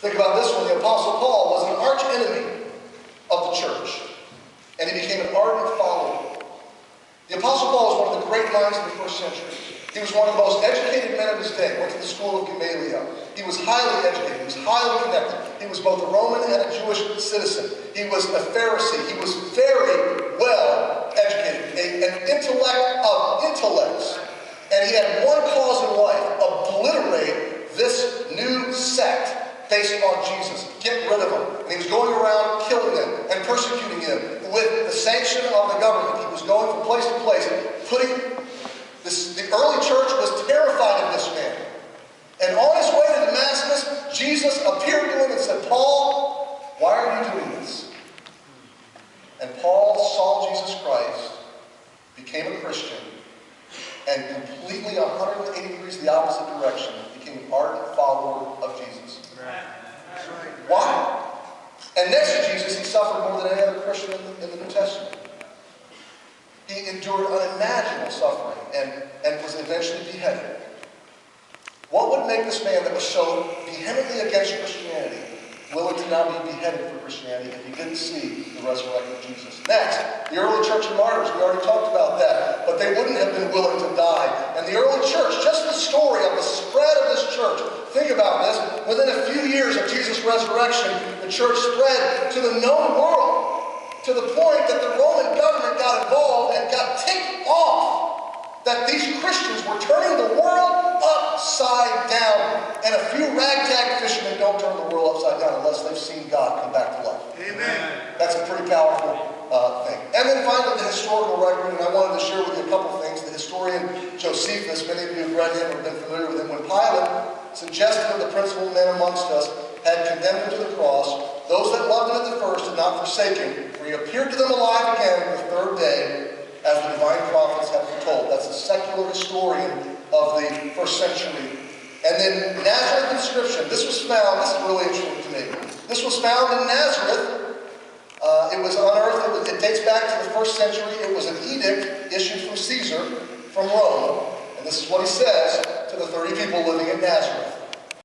Think about this one. The Apostle Paul was an arch enemy of the church, and he became an ardent follower. The Apostle Paul was one of the great minds of the first century. He was one of the most educated men of his day. Went to the school of Gamaliel. He was highly educated. He was highly connected. He was both a Roman and a Jewish citizen. He was a Pharisee. He was very well educated, an intellect of intellects. And he had one cause in life: obliterate this new sect based on Jesus. Get rid of them. And he was going around killing them and persecuting them with the sanction of the government. He was going from place to place, putting the early church was terrified of this man. And on his way to Damascus, Jesus appeared to him and said, "Paul, why are you doing this?" And Paul saw Jesus Christ, became a Christian, and completely 180 degrees the opposite direction, became an ardent follower of Jesus. Why? And next to Jesus, he suffered more than any other Christian in the New Testament. He endured unimaginable suffering and was eventually beheaded. What would make this man that was so vehemently against Christianity willing to now be beheaded for Christianity if he didn't see the resurrected Jesus? Next, the early church and martyrs, we already talked about that, but they wouldn't have been willing to die. And the early church, just the story of the spread of this church, think about this, within a few years of Jesus' resurrection, the church spread to the known world, to the point that the Roman government got involved and got ticked off that these Christians were turning the world upside down. And a few ragtag fishermen don't turn the world upside down unless they've seen God come back to life. Amen. That's a pretty powerful thing. And then finally, the historical record, and I wanted to share with you a couple things. The historian Josephus, many of you have read him or been familiar with him. When Pilate suggested that the principal men amongst us had condemned him to the cross, those that loved him at the first did not forsake him, for he appeared to them alive again the third day, as the divine prophets have foretold. That's a secular historian of the first century. And then Nazareth inscription. This was found, this is really interesting to me. This was found in Nazareth. It was unearthed, it dates back to the first century. It was an edict issued from Caesar, from Rome. And this is what he says to the 30 people living in Nazareth.